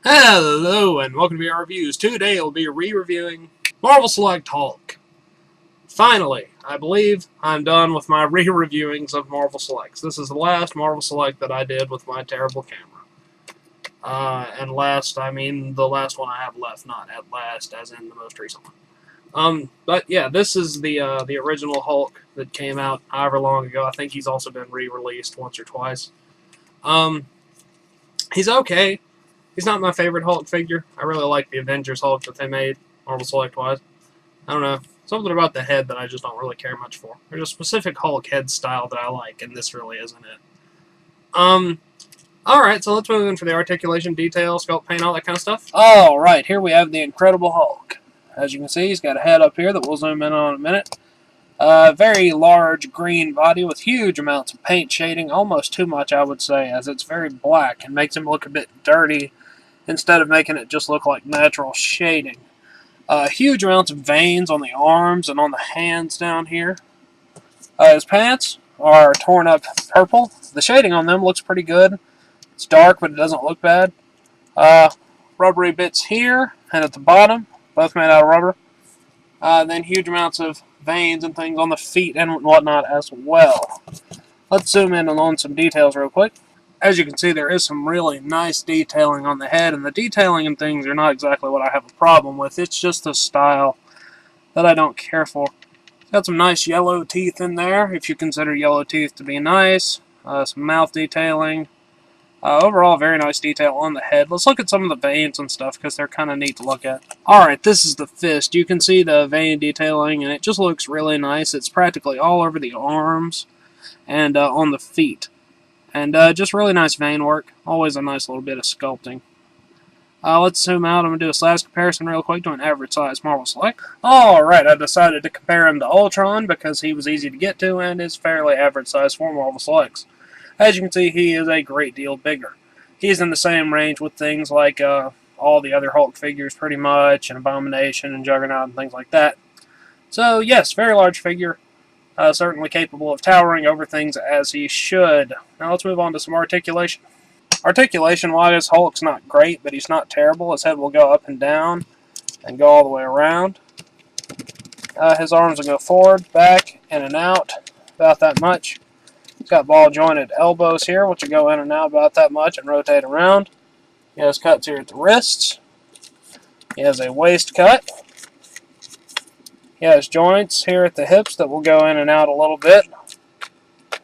Hello and welcome to VR Reviews. Today I'll be re-reviewing Marvel Select Hulk. Finally, I believe I'm done with my re-reviewings of Marvel Selects. This is the last Marvel Select that I did with my terrible camera. And last, I mean the last one I have left, not at last, as in the most recent one. But yeah, this is the original Hulk that came out however long ago. I think he's also been re-released once or twice. He's okay. He's not my favorite Hulk figure. I really like the Avengers Hulk that they made, Marvel Select wise. I don't know. Something about the head that I just don't really care much for. There's a specific Hulk head style that I like, and this really isn't it. Alright, so let's move in for the articulation, detail, sculpt, paint, all that kind of stuff. Alright, here we have the Incredible Hulk. As you can see, he's got a head up here that we'll zoom in on in a minute. Very large green body with huge amounts of paint shading, almost too much I would say, as it's very black and makes him look a bit dirty instead of making it just look like natural shading. Huge amounts of veins on the arms and on the hands down here. His pants are torn up purple. The shading on them looks pretty good. It's dark, but it doesn't look bad. Rubbery bits here and at the bottom, both made out of rubber. Then huge amounts of veins and things on the feet and whatnot as well. Let's zoom in on some details real quick. As you can see, there is some really nice detailing on the head, and the detailing and things are not exactly what I have a problem with. It's just a style that I don't care for. It's got some nice yellow teeth in there, if you consider yellow teeth to be nice. Some mouth detailing. Overall, very nice detail on the head. Let's look at some of the veins and stuff, because they're kind of neat to look at. Alright, this is the fist. You can see the vein detailing, and it just looks really nice. It's practically all over the arms and on the feet. And just really nice vein work. Always a nice little bit of sculpting. Let's zoom out. I'm going to do a size comparison real quick to an average size Marvel Select. Alright, I decided to compare him to Ultron because he was easy to get to and is fairly average size for Marvel Selects. As you can see, he is a great deal bigger. He's in the same range with things like all the other Hulk figures pretty much, and Abomination and Juggernaut and things like that. So yes, very large figure. Certainly capable of towering over things as he should. Now let's move on to some articulation. Articulation-wise, Hulk's not great, but he's not terrible. His head will go up and down and go all the way around. His arms will go forward, back, in and out, about that much. He's got ball-jointed elbows here, which will go in and out about that much and rotate around. He has cuts here at the wrists. He has a waist cut. He has joints here at the hips that will go in and out a little bit.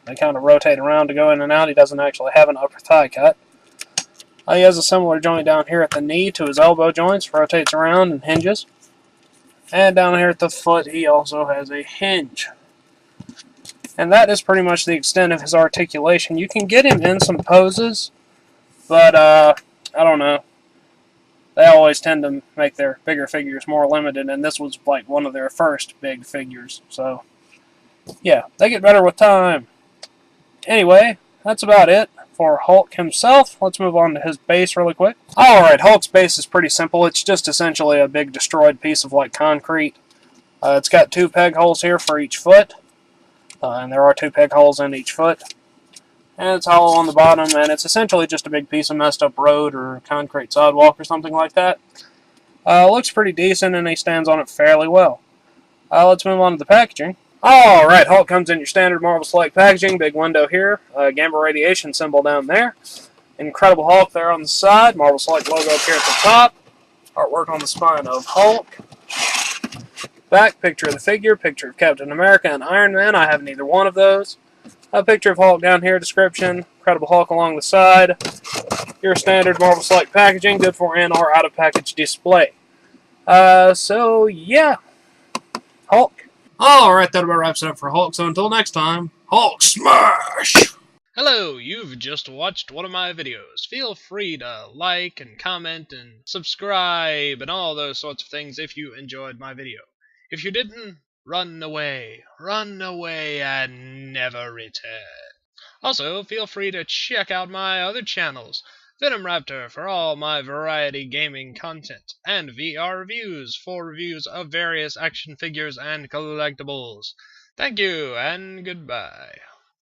They kind of rotate around to go in and out. He doesn't actually have an upper thigh cut. He has a similar joint down here at the knee to his elbow joints. Rotates around and hinges. And down here at the foot, he also has a hinge. And that is pretty much the extent of his articulation. You can get him in some poses, but I don't know. They always tend to make their bigger figures more limited, and this was like one of their first big figures. So, yeah, they get better with time. Anyway, that's about it for Hulk himself. Let's move on to his base really quick. Alright, Hulk's base is pretty simple. It's just essentially a big destroyed piece of like concrete. It's got 2 peg holes here for each foot, and there are 2 peg holes in each foot. And it's hollow on the bottom, and it's essentially just a big piece of messed up road or concrete sidewalk or something like that. Looks pretty decent, and he stands on it fairly well. Let's move on to the packaging. Alright, Hulk comes in your standard Marvel Select packaging. Big window here, gamma radiation symbol down there. Incredible Hulk there on the side. Marvel Select logo up here at the top. Artwork on the spine of Hulk. Back, picture of the figure, picture of Captain America and Iron Man. I have neither one of those. A picture of Hulk down here, description, Incredible Hulk along the side. Your standard Marvel Select packaging, good for in or out of package display. So yeah, Hulk. Alright, that about wraps it up for Hulk, so until next time, Hulk smash! Hello, you've just watched one of my videos. Feel free to like and comment and subscribe and all those sorts of things if you enjoyed my video. If you didn't, run away and never return. Also, feel free to check out my other channels, Venom Raptor for all my variety gaming content, and VR Reviews for reviews of various action figures and collectibles. Thank you, and goodbye.